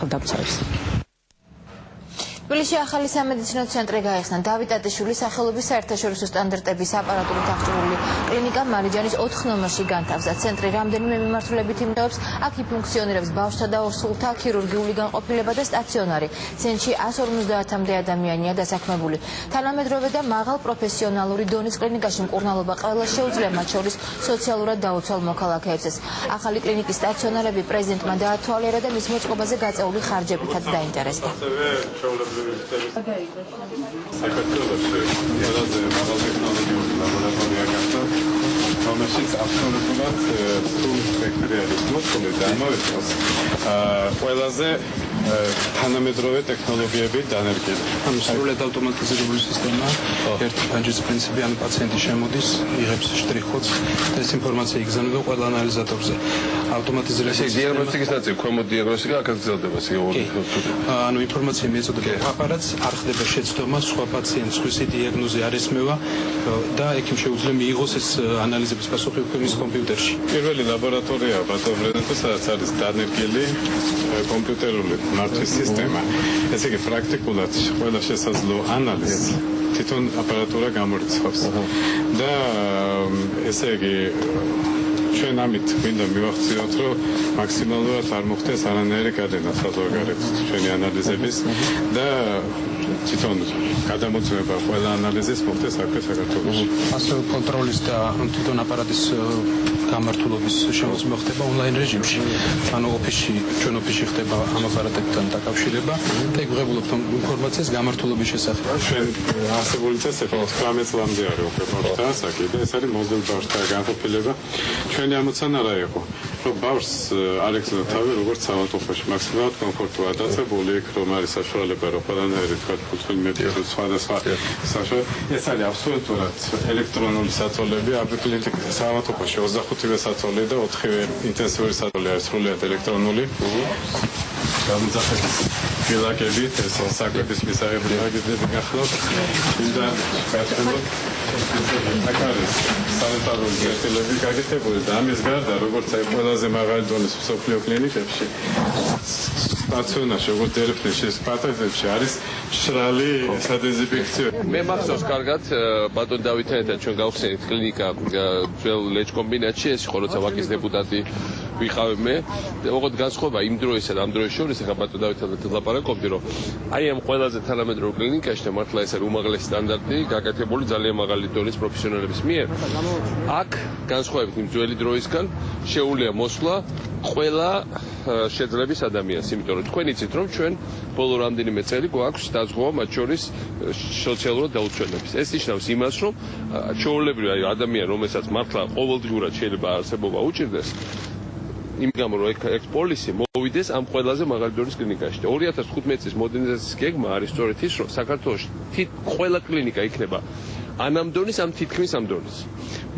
გარდამცავებს. თბილისში ახალი სამედიცინო ცენტრი გაიხსნა. დავით ატიშვილის სახელობის საერთაშორისო სტანდარტების აპარატურით აღჭურვილი კლინიკა მარიჯანის 4 ნომერში განთავსდა. ცენტრი რამდენიმე მიმართულებით იმუშავებს. აქ იფუნქციონირებს ბავშვთა და ორსულთა ქირურგიული განყოფილება და სტაციონარი. ცენტრში 150-მდე ადამიანია დასაქმებული. თანამედროვე და მაღალ პროფესიონალური დონის კლინიკაში მკურნალობა ყველა შეუძლია, მათ შორის სოციალურად დაუცველ მოქალაქეებსაც. ახალი კლინიკის სტაციონარები პრეზიდენტმა დაათვალიერა და მის მოწყობაზე გაწეული ხარჯებითაც დაინტერესდა. საქართველოში ყველაზე მაღალტექნოლოგიური ლაბორატორია გახდა, რომელშიც აბსოლუტურად სრულ სპექტრი არის მოწყობილი და ამავე დროს ყველაზე თანამედროვე ტექნოლოგიები დანერგილი. სრულად ავტომატიზირებული სისტემა, ერთი პანჯის პრინციპი, ან პაციენტი შემოდის, იღებს შტრიხ-კოდს და ეს ინფორმაცია იგზავნება ყველა ანალიზატორზე. ავტომატიზირებული დიაგნოსტიკის ნაწილი, ქვემოთ დიაგნოსტიკა აქ გრძელდება სიგურული. ანუ ინფორმაცია მიეწოდება აპარატს, არ ხდება შეცდომა, სხვა პაციენტს სხვისი დიაგნოზი არ ესმევა და ექიმ შეუძლია მიიღოს ეს ანალიზების პასუხი უკვე მის კომპიუტერში. პირველი ლაბორატორია ბატონ პრეზიდენტო, სადაც არის დანერგილი კომპიუტერული მართვის სისტემა. ესე იგი პრაქტიკულად ყველა შესაძლო ანალიზს თვითონ აპარატურა გამორიცხავს. და ესე იგი ჩვენ ამით გვინდა მივახციოთ, რომ მაქსიმალურად არ მოხდეს არანაირი გადანა საზღვარგარეთ ჩვენი ანალიზების და თვითონ გადამოწმება ყველა ანალიზის მოხდეს აქვე საქართველოში. ასევე კონტროლის და თვითონ აპარატის გამართულობის შემოწმება ხდება ონლაინ რეჟიმში. ანუ ოფისში, ჩვენ ოფისში ხდება ამ აპარატებთან დაკავშირება და იგღებულობთ ინფორმაციას გამართულობის შესახებ. ჩვენ არსებული წესები 19 წლამდე არის უკვე ბავშვთასაკი და ეს არის მოზრდილ ბავშვთა განყოფილება. ჩვენი ამოცანა რა იყო? რომ ბავშვს არ ექცევა თავი როგორც საავადმყოფოში, მაქსიმალურად კომფორტულად დაწებული იქ, რომ არის საშუალება, რომ ყველანაირი თქვა ფუთბოლი მეტი სხვადასხვა საშუალება. ეს არის აბსოლუტურად ელექტრონული საწოლები, აპლიკაციები საავადმყოფოში 25-ვე საწოლი და 4-ვე ინტენსიური საწოლი არის სრულიად ელექტრონული. გამძახების გილაკებით, ეს საკვების მისაღები აგებები გახლავთ. უნდა გასცემოთ აქ არის სანიტარული გასტილები გაკეთებული და ამის გარდა, როგორც აი ყველაზე მაღალი დონის მსოფლიო კლინიკებში, სტაციონარში, როგორც დერეფნეში, პატენტებში არის მშრალი სადეზინფექციო. მე მახსოვს კარგად, ბატონ დავითთან ერთად ჩვენ გავხსენით კლინიკა ძველ ლეჩ კომბინატში, ეს იყო როცა ვაკის დეპუტატი ვიყავ მე. ოღონდ განსხვავება იმ დროისა და ამ დროის შორის, ახლა ბატონ დავითთან ერთად ლაპარაკობდი, რომ აი ამ ყველაზე თანამედროვე კლინიკაში და მართლა ეს არის უმაღლესი სტანდარტი, გაკეთებული ძალიან მაღალი დონის პროფესიონალების მიერ. აქ განსხვავებით იმ ძველი დროისგან შეუძლია მოსვლა ყველა შეძლების ადამიანს, იმიტომ რომ თქვენ იცით, რომ ჩვენ ბოლო რამდენიმე წელი გვაქვს დაზღვევა მათ შორის სოციალურად დაუცველების. ეს ნიშნავს იმას, რომ ჩვეულებრივ ადამიანი, რომელსაც მართლა ყოველდღიურად შეიძლება არსებობა უჭირდეს, იმ გამო რომ ეს პოლისი მოვიდეს ამ ყველაზე მაღალი დონის კლინიკაში. 2015 წლის მოდერნიზაციის გეგმა არის სწორედ ის, რომ საქართველოში ყველა კლინიკა იქნება ან ამ დონის, ამ თითქმის ამ დონის.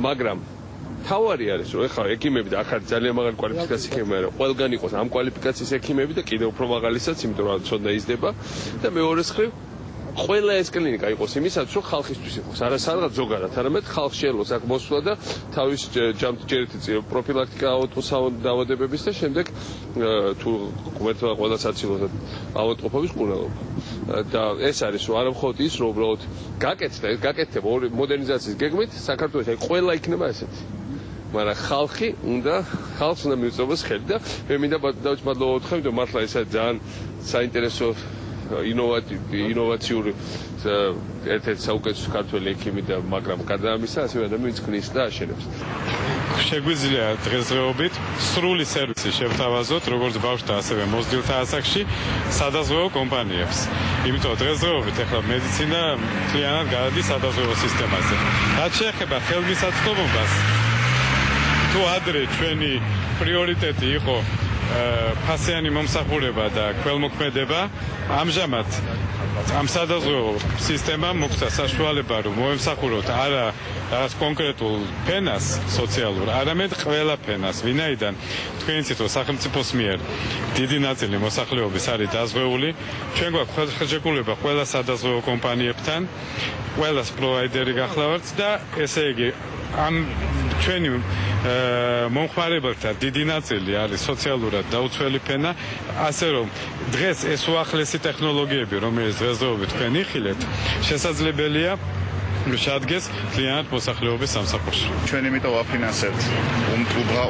მაგრამ თავარი არის, რომ ეხლა ექიმები და აქ არის ძალიან მაღალი კვალიფიკაციის ექიმები, მაგრამ ყველგან იყოს ამ კვალიფიკაციის ექიმები და კიდევ უფრო მაღალისაც, იმიტომ რომ ცოდნა იზრდება და მეორე მხრივ ყველა ეს კლინიკა იყოს იმისათვის, რომ ხალხისთვის იყოს, არა სადღაც ზოგადად, არამედ ხალხს შეეძლოს აქ მოსვლა და თავის ჯერითი პროფილაქტიკა დაავადებების და შემდეგ თუ გვერდმა ყველა საცილოს ავადმყოფობის მკურნალობა. და ეს არის, რომ არა მხოლოდ ის, რომ უბრალოდ გაკეთდება მოდერნიზაციის გეგმით, საქართველოში ყველა იქნება ესეთი. მაგრამ ხალხს უნდა მიუწევოს ხელი და მე მინდა დავით მადლობა ვუთხრა, იმიტომ მართლა ეს არის ძალიან საინტერესო ინოვაციური ერთ-ერთი საუკეთესო ქართველი ექიმი და მაგრამ გარდა ამისა ასევე ადამიანს ქნის და აშენებს. შეგვიძლია დღესდღეობით სრული სერვისი შევთავაზოთ როგორც ბავშვთა, ასევე მოზრდილთა ასაკში სადაზღვევო კომპანიებს. იმიტომ დღესდღეობით ახლა მედიცინა მთლიანად გადადის სადაზღვევო სისტემაზე. რაც შეეხება ხელმისაწვდომობას, თუ ადრე ჩვენი პრიორიტეტი იყო ფასიანი მომსახურება და ქველმოქმედება, ამჟამად ამ სადაზღვევო სისტემამ მოგვცა საშუალება, რომ მოემსახუროთ არა რაღაც კონკრეტულ ფენას სოციალურ, არამედ ყველა ფენას, ვინაიდან თქვენ იცით, რომ სახელმწიფოს მიერ დიდი ნაწილი მოსახლეობის არის დაზღვეული, ჩვენ გვაქვს ხელშეკრულება ყველა სადაზღვევო კომპანიებთან, ყველას პროვაიდერი გახლავართ და ესე იგი ამ ჩვენი მომხმარებელთა დიდი ნაწილი არის სოციალურად დაუცველი ფენა, ასე რომ დღეს ეს უახლესი ტექნოლოგიები, რომელიც დღესდღეობით თქვენ იხილეთ, შესაძლებელია შეადგეს კლიანტ მოსახლეობის სამსახურში. ჩვენ იმიტომ ვაფინანსებთ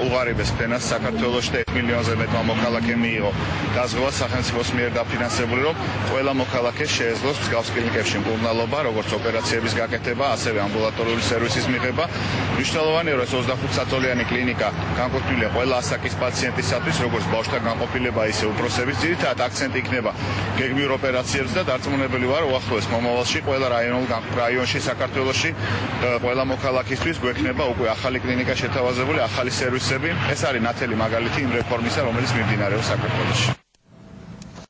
უღარიბეს ფენას საქართველოში და 1 მილიონზე მეტმა მოქალაქემ მიიღო დაზღვევა სახელმწიფოს მიერ დაფინანსებული, რომ ყველა მოქალაქე შეეძლოს მსგავს კლინიკებში მკურნალობა, როგორც ოპერაციების გაკეთება, ასევე ამბულატორიული სერვისის მიღება. მნიშვნელოვანია, რომ ეს 25 საწოლიანი კლინიკა განკუთვნილია ყველა ასაკის პაციენტისათვის, როგორც ბავშვთა განყოფილება, ისე უფროსების. ძირითადად აქცენტი იქნება გეგმიურ ოპერაციებზე და დარწმუნებული ვარ, უახლოეს მომავალში ყველა რაიონში საქართველოში ყველა მოქალაქისთვის გვექნება უკვე ახალი კლინიკა შეთავაზებული, ახალი სერვისები. ეს არის ნათელი მაგალითი იმ რეფორმისა, რომელიც მიმდინარეობს საქართველოში.